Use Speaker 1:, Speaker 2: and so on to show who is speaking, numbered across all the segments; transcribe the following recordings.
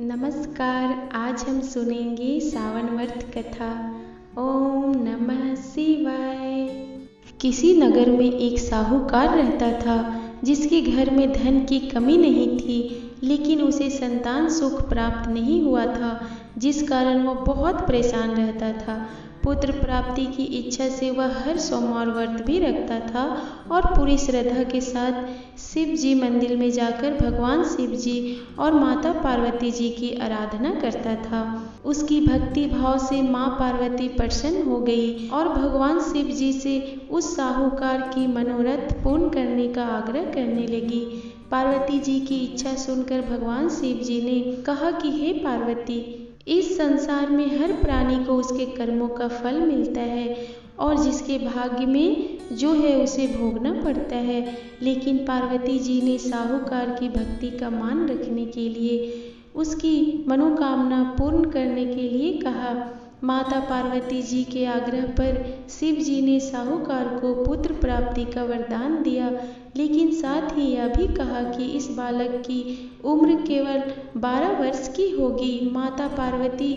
Speaker 1: नमस्कार। आज हम सुनेंगे सावन व्रत कथा। ओम नमः शिवाय। किसी नगर में एक साहूकार रहता था जिसके घर में धन की कमी नहीं थी, लेकिन उसे संतान सुख प्राप्त नहीं हुआ था, जिस कारण वह बहुत परेशान रहता था। पुत्र प्राप्ति की इच्छा से वह हर सोमवार व्रत भी रखता था और पूरी श्रद्धा के साथ शिव जी मंदिर में जाकर भगवान शिव जी और माता पार्वती जी की आराधना करता था। उसकी भक्ति भाव से माँ पार्वती प्रसन्न हो गई और भगवान शिव जी से उस साहूकार की मनोरथ पूर्ण करने का आग्रह करने लगी। पार्वती जी की इच्छा सुनकर भगवान शिव जी ने कहा कि हे पार्वती, इस संसार में हर प्राणी को उसके कर्मों का फल मिलता है और जिसके भाग्य में जो है उसे भोगना पड़ता है। लेकिन पार्वती जी ने साहूकार की भक्ति का मान रखने के लिए उसकी मनोकामना पूर्ण करने के लिए कहा। माता पार्वती जी के आग्रह पर शिव जी ने साहूकार को पुत्र प्राप्ति का वरदान दिया, लेकिन साथ ही यह भी कहा कि इस बालक की उम्र केवल 12 वर्ष की होगी। माता पार्वती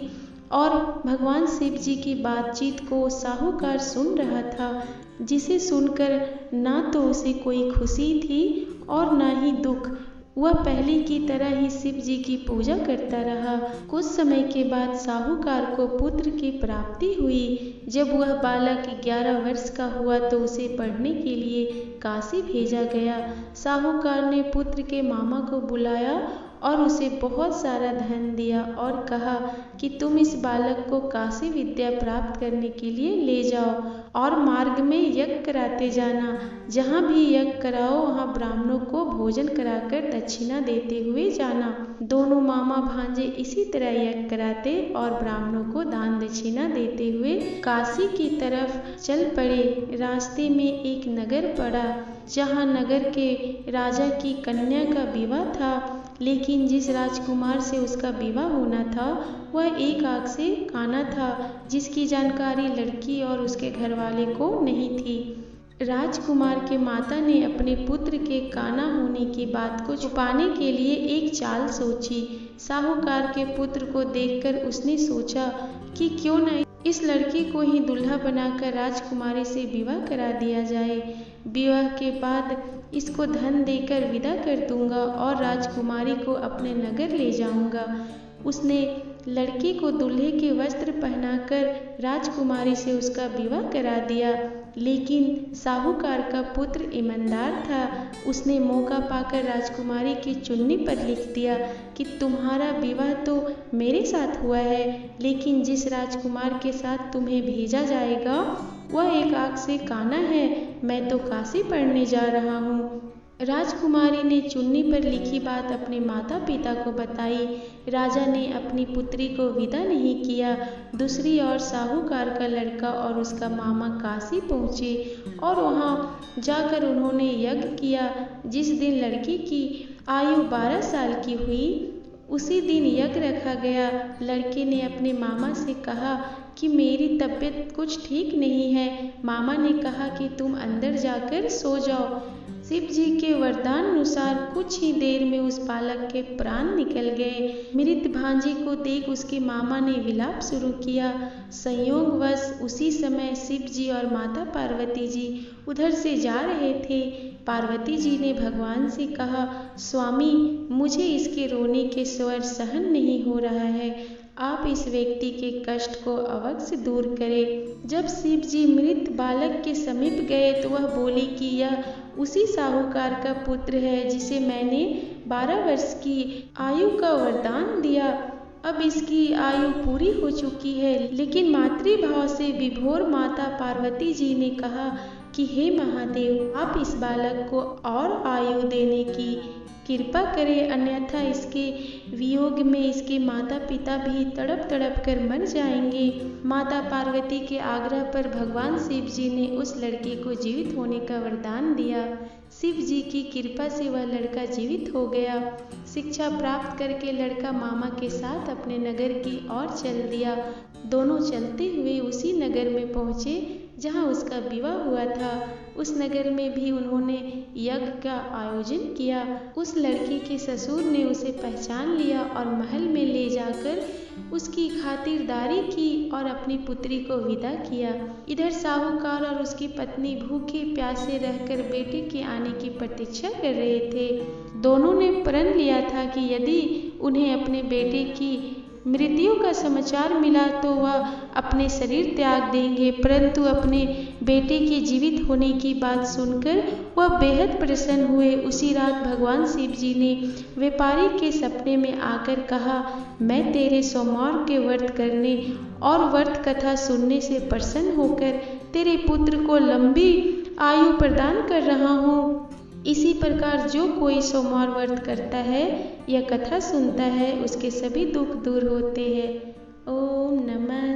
Speaker 1: और भगवान शिव जी की बातचीत को साहूकार सुन रहा था, जिसे सुनकर ना तो उसे कोई खुशी थी और ना ही दुख। वह पहले की तरह ही शिव जी की पूजा करता रहा। कुछ समय के बाद साहूकार को पुत्र की प्राप्ति हुई। जब वह बालक 11 वर्ष का हुआ तो उसे पढ़ने के लिए काशी भेजा गया। साहूकार ने पुत्र के मामा को बुलाया और उसे बहुत सारा धन दिया और कहा कि तुम इस बालक को काशी विद्या प्राप्त करने के लिए ले जाओ और मार्ग में यज्ञ कराते जाना। जहाँ भी यज्ञ कराओ वहाँ ब्राह्मणों को भोजन कराकर दक्षिणा देते हुए जाना। दोनों मामा भांजे इसी तरह यज्ञ कराते और ब्राह्मणों को दान दक्षिणा देते हुए काशी की तरफ चल पड़े। रास्ते में एक नगर पड़ा, जहाँ नगर के राजा की कन्या का विवाह था, लेकिन जिस राजकुमार से उसका विवाह होना था वह एक आँख से काना था, जिसकी जानकारी लड़की और उसके घरवाले को नहीं थी। राजकुमार के माता ने अपने पुत्र के काना होने की बात को छुपाने के लिए एक चाल सोची। साहूकार के पुत्र को देखकर उसने सोचा कि क्यों न इस लड़की को ही दूल्हा बनाकर राजकुमारी से विवाह करा दिया जाए। विवाह के बाद इसको धन देकर विदा कर दूंगा और राजकुमारी को अपने नगर ले जाऊंगा। उसने लड़की को दूल्हे के वस्त्र पहनाकर राजकुमारी से उसका विवाह करा दिया। लेकिन साहूकार का पुत्र ईमानदार था। उसने मौका पाकर राजकुमारी की चुन्नी पर लिख दिया कि तुम्हारा विवाह तो मेरे साथ हुआ है, लेकिन जिस राजकुमार के साथ तुम्हें भेजा जाएगा वह एक आँख से काना है। मैं तो काशी पढ़ने जा रहा हूँ। राजकुमारी ने चुन्नी पर लिखी बात अपने माता पिता को बताई। राजा ने अपनी पुत्री को विदा नहीं किया। दूसरी ओर साहूकार का लड़का और उसका मामा काशी पहुँचे और वहाँ जाकर उन्होंने यज्ञ किया। जिस दिन लड़की की आयु 12 साल की हुई उसी दिन यज्ञ रखा गया। लड़के ने अपने मामा से कहा कि मेरी तबीयत कुछ ठीक नहीं है। मामा ने कहा कि तुम अंदर जाकर सो जाओ। शिव जी के वरदान अनुसार कुछ ही देर में उस बालक के प्राण निकल गए। मृत भांजे को देख उसके मामा ने विलाप शुरू किया। संयोगवश उसी समय शिव जी और माता पार्वती जी उधर से जा रहे थे। पार्वती जी ने भगवान से कहा, स्वामी, मुझे इसके रोने के स्वर सहन नहीं हो रहा है। आप इस व्यक्ति के कष्ट को अवश्य दूर करें। जब शिव जी मृत बालक के समीप गए तो वह बोली कि यह उसी साहूकार का पुत्र है जिसे मैंने 12 वर्ष की आयु का वरदान दिया। अब इसकी आयु पूरी हो चुकी है। लेकिन मातृभाव से विभोर माता पार्वती जी ने कहा कि हे महादेव, आप इस बालक को और आयु देने की कृपा करें, अन्यथा इसके वियोग में इसके माता पिता भी तड़प तड़प कर मर जाएंगे। माता पार्वती के आग्रह पर भगवान शिव जी ने उस लड़के को जीवित होने का वरदान दिया। शिव जी की कृपा से वह लड़का जीवित हो गया। शिक्षा प्राप्त करके लड़का मामा के साथ अपने नगर की ओर चल दिया। दोनों चलते हुए उसी नगर में पहुँचे जहाँ उसका विवाह हुआ था, उस नगर में भी उन्होंने यज्ञ का आयोजन किया। उस लड़की के ससुर ने उसे पहचान लिया और महल में ले जाकर उसकी खातिरदारी की और अपनी पुत्री को विदा किया। इधर साहूकार और उसकी पत्नी भूखे प्यासे रहकर बेटे के आने की प्रतीक्षा कर रहे थे। दोनों ने प्रण लिया था कि यदि उन्हें अपने बेटे की मृत्यु का समाचार मिला तो वह अपने शरीर त्याग देंगे, परंतु अपने बेटे के जीवित होने की बात सुनकर वह बेहद प्रसन्न हुए। उसी रात भगवान शिव जी ने व्यापारी के सपने में आकर कहा, मैं तेरे सोमवार के व्रत करने और व्रत कथा सुनने से प्रसन्न होकर तेरे पुत्र को लंबी आयु प्रदान कर रहा हूँ। इसी प्रकार जो कोई सोमवार व्रत करता है या कथा सुनता है, उसके सभी दुख दूर होते हैं। ओम नमः